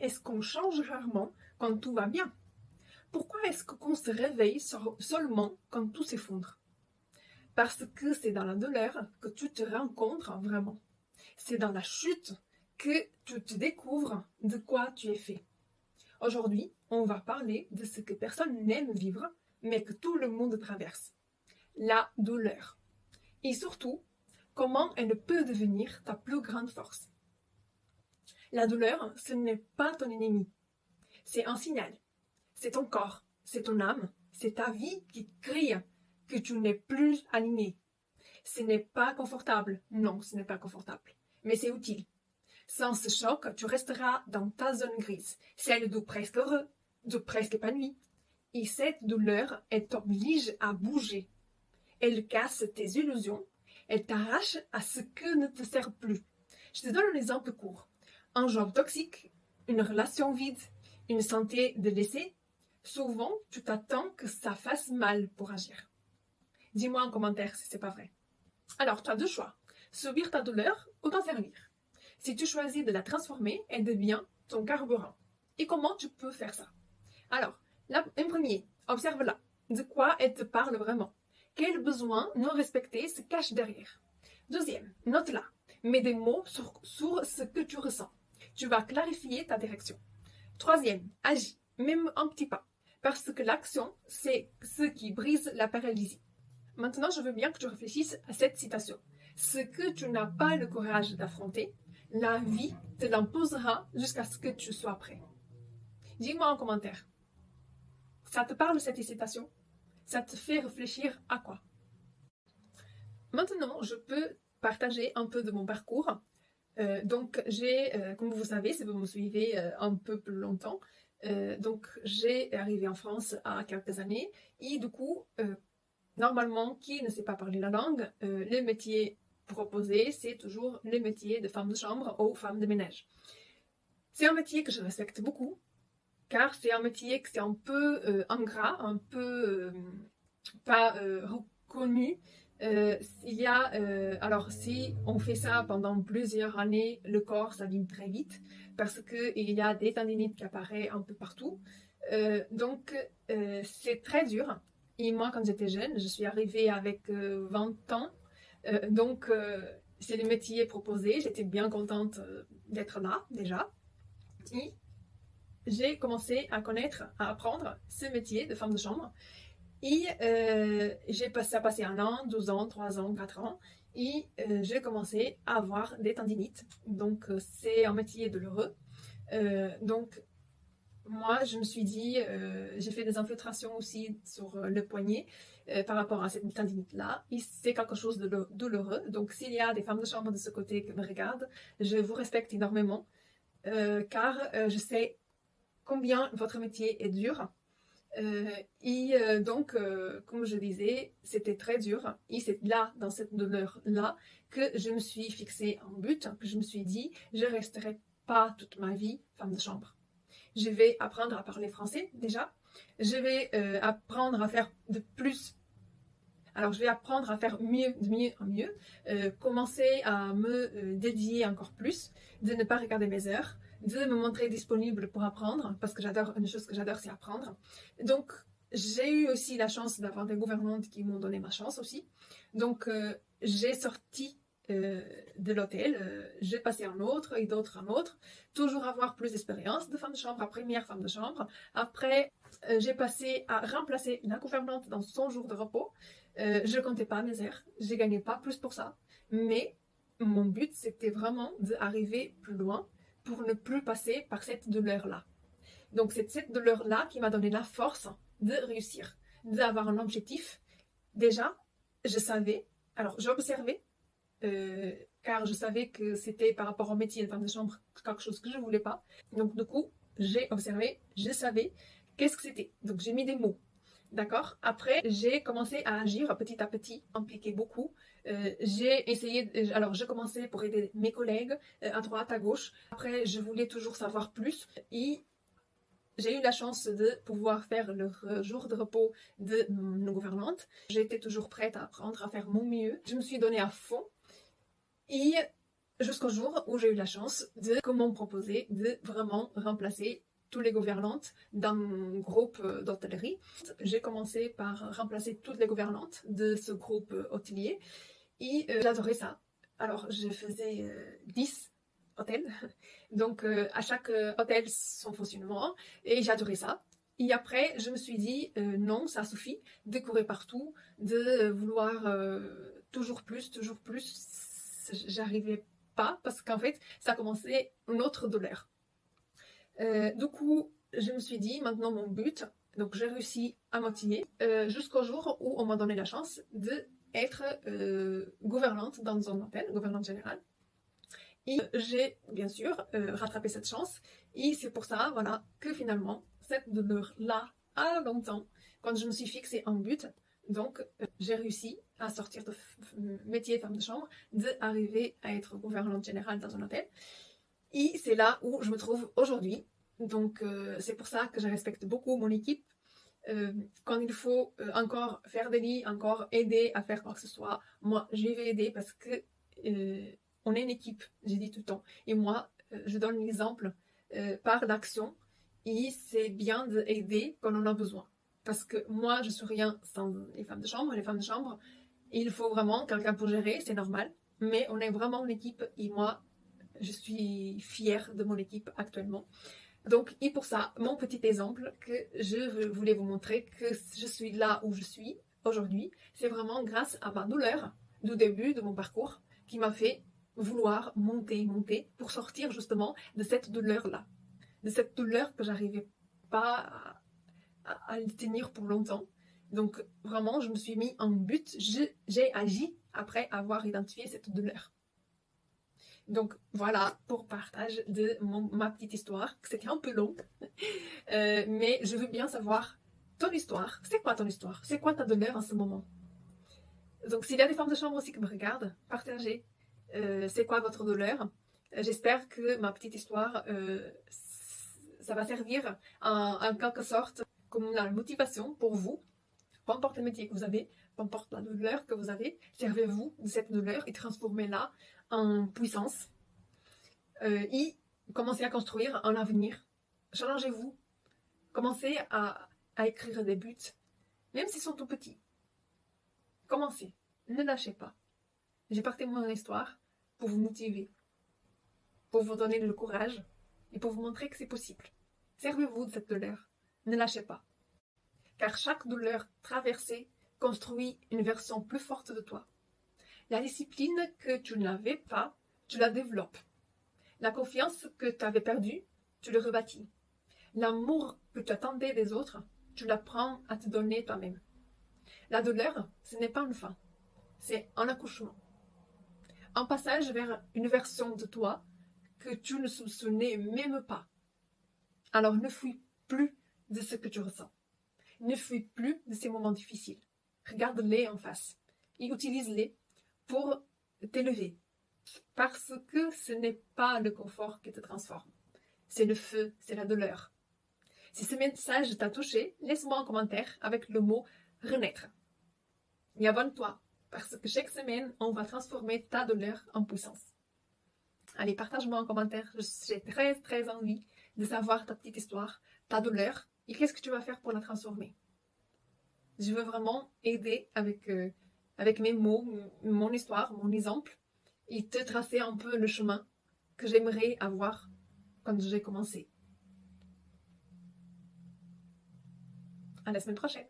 est-ce qu'on change rarement quand tout va bien? Pourquoi est-ce qu'on se réveille seulement quand tout s'effondre? Parce que c'est dans la douleur que tu te rencontres vraiment. C'est dans la chute que tu te découvres de quoi tu es fait. Aujourd'hui, on va parler de ce que personne n'aime vivre, mais que tout le monde traverse. La douleur. Et surtout, comment elle peut devenir ta plus grande force. La douleur, ce n'est pas ton ennemi. C'est un signal. C'est ton corps, c'est ton âme, c'est ta vie qui crie que tu n'es plus aligné. Ce n'est pas confortable. Non, ce n'est pas confortable. Mais c'est utile. Sans ce choc, tu resteras dans ta zone grise, celle de presque heureux, de presque épanoui. Et cette douleur, elle t'oblige à bouger. Elle casse tes illusions, elle t'arrache à ce que ne te sert plus. Je te donne un exemple court. Un job toxique, une relation vide, une santé délaissée. Souvent, tu t'attends que ça fasse mal pour agir. Dis-moi en commentaire si c'est pas vrai. Alors, tu as deux choix. Subir ta douleur ou t'en servir. Si tu choisis de la transformer, elle devient ton carburant. Et comment tu peux faire ça? Alors, en premier, observe-la. De quoi elle te parle vraiment? Quels besoins non respectés se cachent derrière? Deuxième, note-la. Mets des mots sur ce que tu ressens. Tu vas clarifier ta direction. Troisième, agis, même un petit pas. Parce que l'action, c'est ce qui brise la paralysie. Maintenant, je veux bien que tu réfléchisses à cette citation. Ce que tu n'as pas le courage d'affronter, la vie te l'imposera jusqu'à ce que tu sois prêt. Dis-moi en commentaire. Ça te parle cette citation? Ça te fait réfléchir à quoi? Maintenant, je peux partager un peu de mon parcours. Donc, comme vous savez, si vous me suivez un peu plus longtemps, donc j'ai arrivé en France à quelques années et du coup, normalement, qui ne sait pas parler la langue, le métier proposé, c'est toujours le métier de femme de chambre ou femme de ménage. C'est un métier que je respecte beaucoup, car c'est un métier que c'est un peu ingrat, un peu pas reconnu. Alors si on fait ça pendant plusieurs années, le corps s'abîme très vite parce qu'il y a des tendinites qui apparaissent un peu partout. Donc c'est très dur. Et moi, quand j'étais jeune, je suis arrivée avec 20 ans. Donc c'est le métier proposé. J'étais bien contente d'être là déjà. Et j'ai commencé à connaître, à apprendre ce métier de femme de chambre. Et ça a passé 1 an, 12 ans, 3 ans, 4 ans. Et j'ai commencé à avoir des tendinites. Donc, c'est un métier douloureux. Donc, moi, je me suis dit, j'ai fait des infiltrations aussi sur le poignet par rapport à cette tendinite-là. Et c'est quelque chose de douloureux. Donc, s'il y a des femmes de chambre de ce côté qui me regardent, je vous respecte énormément car je sais combien votre métier est dur. Donc, comme je disais, c'était très dur. Et c'est là, dans cette douleur-là, que je me suis fixée un but, que je me suis dit, je ne resterai pas toute ma vie femme de chambre. Je vais apprendre à parler français déjà. Je vais apprendre à faire de plus. Alors, je vais apprendre à faire mieux, de mieux en mieux. Commencer à me dédier encore plus, de ne pas regarder mes heures, de me montrer disponible pour apprendre, parce que une chose que j'adore, c'est apprendre. Donc, j'ai eu aussi la chance d'avoir des gouvernantes qui m'ont donné ma chance aussi. Donc, j'ai sorti de l'hôtel, j'ai passé un autre et d'autres un autre, toujours avoir plus d'expérience de femme de chambre, à première femme de chambre. Après, j'ai passé à remplacer la gouvernante dans son jour de repos. Je ne comptais pas mes heures, je gagnais pas plus pour ça, mais mon but c'était vraiment d'arriver plus loin pour ne plus passer par cette douleur-là. Donc c'est cette douleur-là qui m'a donné la force de réussir, d'avoir un objectif. Déjà, je savais, alors j'observais, car je savais que c'était par rapport au métier de femme de chambre quelque chose que je ne voulais pas. Donc du coup, j'ai observé, je savais qu'est-ce que c'était. Donc j'ai mis des mots. D'accord. Après, j'ai commencé à agir petit à petit, impliquer beaucoup. J'ai essayé, alors j'ai commencé pour aider mes collègues à droite, à gauche. Après, je voulais toujours savoir plus et j'ai eu la chance de pouvoir faire le jour de repos de nos gouvernantes. J'étais toujours prête à apprendre, à faire mon mieux. Je me suis donnée à fond et Jusqu'au jour où j'ai eu la chance que m'ont proposé de vraiment remplacer tous les gouvernantes d'un groupe d'hôtellerie. J'ai commencé par remplacer toutes les gouvernantes de ce groupe hôtelier et j'adorais ça. Alors je faisais 10 hôtels, donc à chaque hôtel son fonctionnement et j'adorais ça. Et après, je me suis dit, non, ça suffit de courir partout, de vouloir toujours plus, j'arrivais pas parce qu'en fait, ça commençait une autre douleur. Du coup, je me suis dit, maintenant mon but, donc j'ai réussi à motiver jusqu'au jour où on m'a donné la chance d'être gouvernante dans un hôtel, gouvernante générale. Et j'ai bien sûr rattrapé cette chance et c'est pour ça, voilà, que finalement, cette douleur-là, à longtemps, quand je me suis fixé un but, donc j'ai réussi à sortir de métier femme de chambre, d'arriver à être gouvernante générale dans un hôtel. Et c'est là où je me trouve aujourd'hui. Donc c'est pour ça que je respecte beaucoup mon équipe. Quand il faut encore faire des lits, encore aider à faire quoi que ce soit, moi je vais aider parce que on est une équipe, j'ai dit tout le temps. Et moi, je donne l'exemple par l'action. Et c'est bien d'aider quand on a besoin. Parce que moi, je suis rien sans les femmes de chambre. Les femmes de chambre, il faut vraiment quelqu'un pour gérer, c'est normal. Mais on est vraiment une équipe et moi, je suis fière de mon équipe actuellement. Donc, et pour ça, mon petit exemple que je voulais vous montrer que je suis là où je suis aujourd'hui, c'est vraiment grâce à ma douleur du début de mon parcours qui m'a fait vouloir monter pour sortir justement de cette douleur-là. De cette douleur que j'arrivais pas à le tenir pour longtemps. Donc vraiment, je me suis mis en but, j'ai agi après avoir identifié cette douleur. Donc voilà pour partage de ma petite histoire. C'était un peu long, mais je veux bien savoir ton histoire. C'est quoi ton histoire? C'est quoi ta douleur en ce moment? Donc s'il y a des femmes de chambre aussi qui me regardent, partagez. C'est quoi votre douleur? J'espère que ma petite histoire, ça va servir en quelque sorte comme la motivation pour vous. Peu importe le métier que vous avez, peu importe la douleur que vous avez, servez-vous de cette douleur et transformez-la en puissance. Et commencez à construire un avenir. Challengez-vous. Commencez à écrire des buts, même s'ils sont tout petits. Commencez. Ne lâchez pas. J'ai partagé mon histoire pour vous motiver, pour vous donner le courage et pour vous montrer que c'est possible. Servez-vous de cette douleur. Ne lâchez pas. Car chaque douleur traversée construit une version plus forte de toi. La discipline que tu n'avais pas, tu la développes. La confiance que tu avais perdue, tu le rebâtis. L'amour que tu attendais des autres, tu l'apprends à te donner toi-même. La douleur, ce n'est pas une fin, c'est un accouchement. Un passage vers une version de toi que tu ne soupçonnais même pas. Alors ne fuis plus de ce que tu ressens. Ne fuis plus de ces moments difficiles. Regarde-les en face et utilise-les pour t'élever. Parce que ce n'est pas le confort qui te transforme. C'est le feu, c'est la douleur. Si ce message t'a touché, laisse-moi un commentaire avec le mot « renaître ». Et abonne-toi, parce que chaque semaine, on va transformer ta douleur en puissance. Allez, partage-moi en commentaire. J'ai très envie de savoir ta petite histoire, ta douleur, et qu'est-ce que tu vas faire pour la transformer. Je veux vraiment aider avec mes mots, mon histoire, mon exemple, et te tracer un peu le chemin que j'aimerais avoir quand j'ai commencé. À la semaine prochaine.